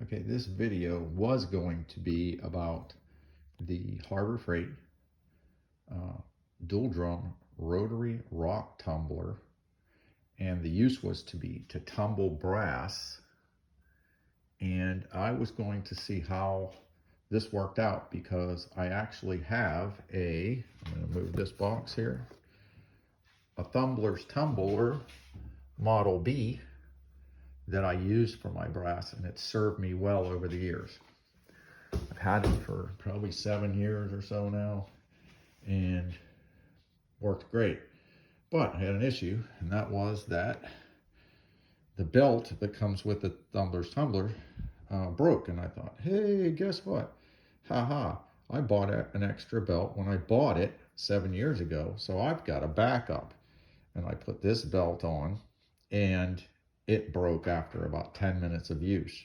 Okay, this video was going to be about the Harbor Freight dual drum rotary rock tumbler, and the use was to be to tumble brass. And I was going to see how this worked out because I actually have I'm going to move this box here, a Thumblers Tumbler Model B that I use for my brass, and it's served me well over the years. I've had it for probably 7 years or so now, and worked great. But I had an issue, and that was that the belt that comes with the Thumblers Tumbler broke, and I thought, hey, guess what? Haha, I bought an extra belt when I bought it 7 years ago, so I've got a backup. And I put this belt on, and it broke after about 10 minutes of use.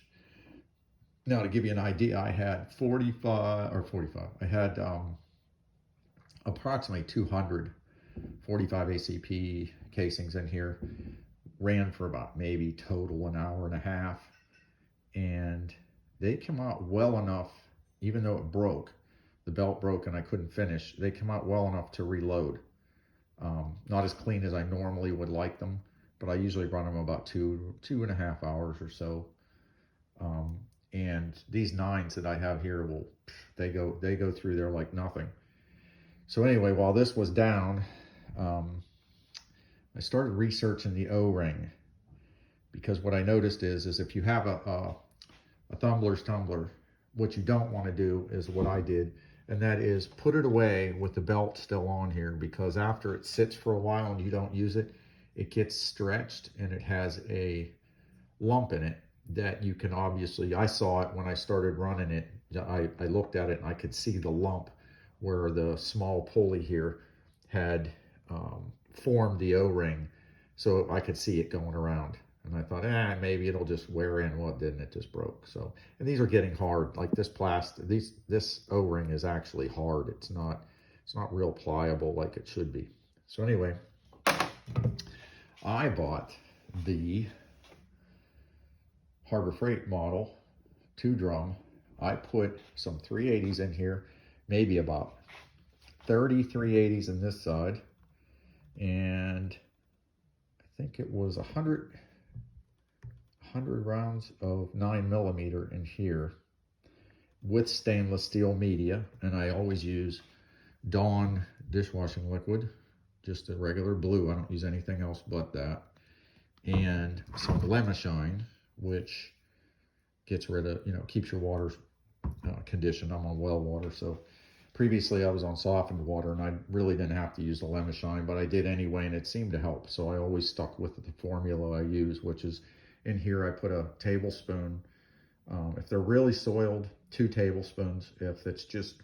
Now, to give you an idea, I had I had approximately 200 45 ACP casings in here. Ran for about maybe total an hour and a half, and they come out well enough, even though it broke, the belt broke and I couldn't finish, they come out well enough to reload. Not as clean as I normally would like them, but I usually run them about two and a half hours or so. And these 9s that I have here they go through there like nothing. So anyway, while this was down, I started researching the O-ring, because what I noticed is if you have a Thumblers Tumbler, what you don't want to do is what I did, and that is put it away with the belt still on here, because after it sits for a while and you don't use it, it gets stretched and it has a lump in it that you can obviously, I saw it when I started running it. I looked at it and I could see the lump where the small pulley here had formed the O-ring, so I could see it going around. And I thought, maybe it'll just wear in. Well, it didn't. It just broke. So, and these are getting hard. Like this plastic, this O-ring is actually hard. It's not real pliable like it should be. So anyway, I bought the Harbor Freight model 2-drum. I put some 380s in here, maybe about 30 380s in this side, and I think it was 100 rounds of 9mm in here with stainless steel media. And I always use Dawn dishwashing liquid, just a regular blue. I don't use anything else but that. And some lemon shine, which gets rid of, keeps your water conditioned. I'm on well water, so previously I was on softened water and I really didn't have to use the lemon shine, but I did anyway, and it seemed to help. So I always stuck with the formula I use, which is in here I put a tablespoon. If they're really soiled, 2 tablespoons. If it's just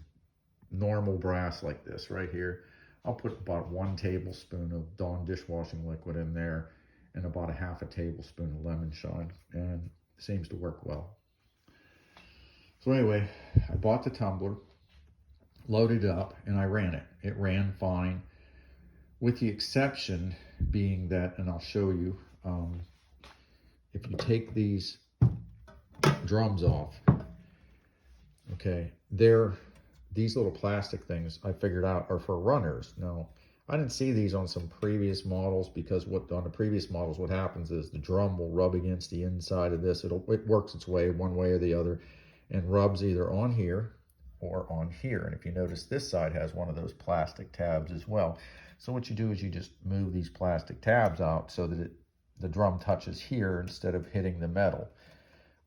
normal brass like this right here, I'll put about 1 tablespoon of Dawn dishwashing liquid in there and about a half a tablespoon of lemon shine, and it seems to work well. So anyway, I bought the tumbler, loaded it up, and I ran it. It ran fine, with the exception being that, and I'll show you, if you take these drums off, okay, these little plastic things I figured out are for runners. Now, I didn't see these on some previous models, because on the previous models, what happens is the drum will rub against the inside of this. It works its way one way or the other and rubs either on here or on here. And if you notice, this side has one of those plastic tabs as well. So what you do is you just move these plastic tabs out so that the drum touches here instead of hitting the metal,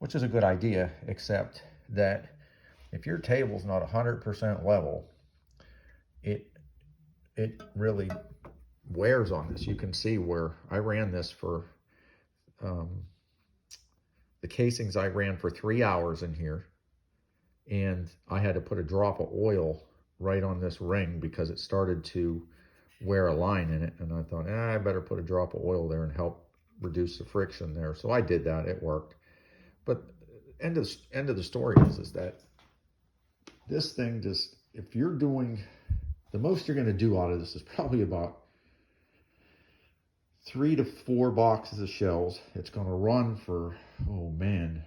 which is a good idea, except that if your table's not 100% level, it really wears on this. You can see where I ran this for, the casings I ran for 3 hours in here, and I had to put a drop of oil right on this ring because it started to wear a line in it, and I thought, I better put a drop of oil there and help reduce the friction there. So I did that. It worked. But end of the story is that this thing just, if you're doing, the most you're going to do out of this is probably about 3 to 4 boxes of shells. It's going to run for, oh man,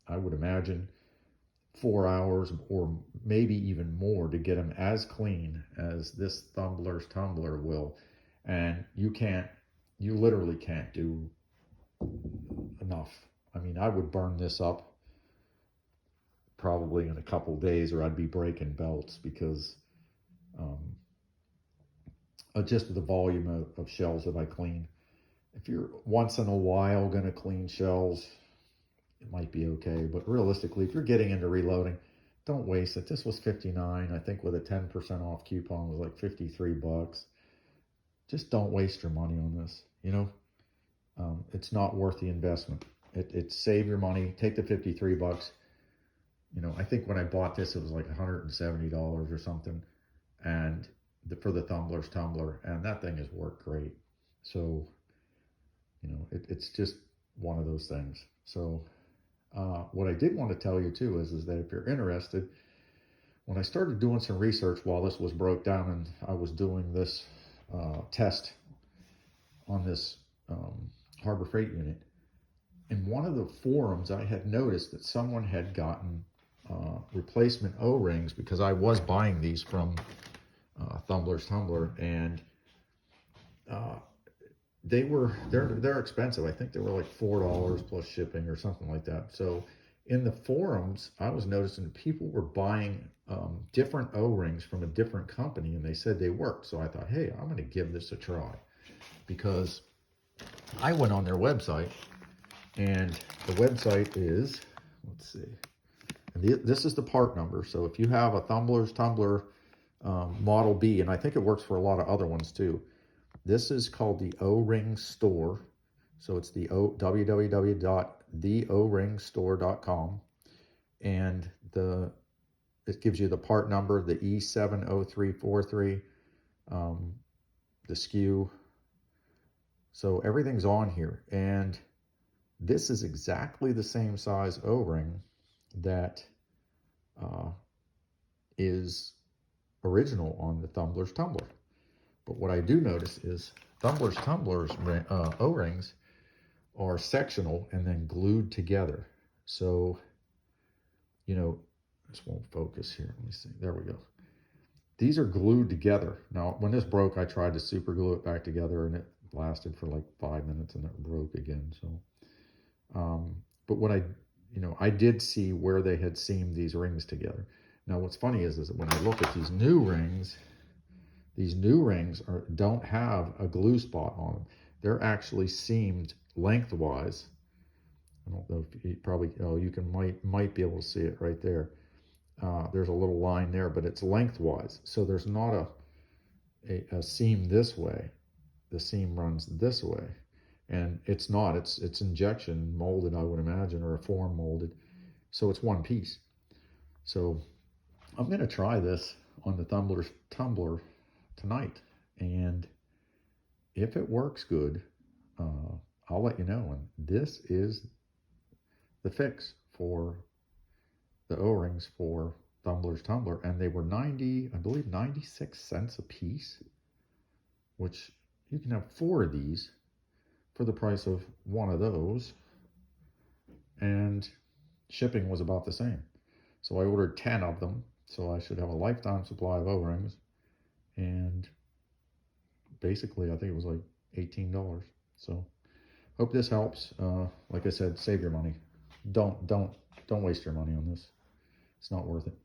I would imagine 4 hours or maybe even more to get them as clean as this Thumblers Tumbler will. And you literally can't do enough. I mean, I would burn this up probably in a couple days, or I'd be breaking belts, because um, just the volume of shells that I clean. If you're once in a while going to clean shells, it might be okay. But realistically, if you're getting into reloading, don't waste it. This was $59. I think with a 10% off coupon was like $53. Just don't waste your money on this. It's not worth the investment. It save your money. Take the $53. I think when I bought this, it was like $170 or something, and for the Thumblers Tumbler, and that thing has worked great. So, it's just one of those things. So, what I did want to tell you too is that if you're interested, when I started doing some research while this was broke down and I was doing this test on this Harbor Freight unit, in one of the forums I had noticed that someone had gotten replacement O-rings, because I was buying these from Thumblers Tumbler, and they're expensive. I think they were like $4 plus shipping or something like that. So in the forums, I was noticing people were buying different O-rings from a different company, and they said they worked. So I thought, hey, I'm going to give this a try, because I went on their website, and the website is, let's see, and this is the part number. So if you have a Thumblers Tumbler Model B, and I think it works for a lot of other ones too, this is called the O-Ring Store. So it's the www.theoringstore.com, and it gives you the part number, the E70343, the SKU. So everything's on here, and this is exactly the same size O-ring that is original on the Thumblers Tumbler. But what I do notice is Thumblers Tumblers O-rings are sectional and then glued together. So, this won't focus here. Let me see. There we go. These are glued together. Now, when this broke, I tried to super glue it back together, and it lasted for like 5 minutes, and it broke again. So, but what I did see where they had seamed these rings together. Now, what's funny is that when I look at these new rings don't have a glue spot on them. They're actually seamed lengthwise. I don't know if you might be able to see it right there. There's a little line there, but it's lengthwise. So there's not a seam this way. The seam runs this way. And it's not. It's injection molded, I would imagine, or a form molded. So it's one piece. So I'm going to try this on the Thumblers Tumbler tonight, and if it works good, I'll let you know. And this is the fix for the O-rings for Thumblers Tumbler, and they were 96 cents a piece, which you can have 4 of these for the price of one of those, and shipping was about the same. So I ordered 10 of them, so I should have a lifetime supply of O-rings. And basically, I think it was like $18. So hope this helps. Like I said, save your money. Don't waste your money on this. It's not worth it.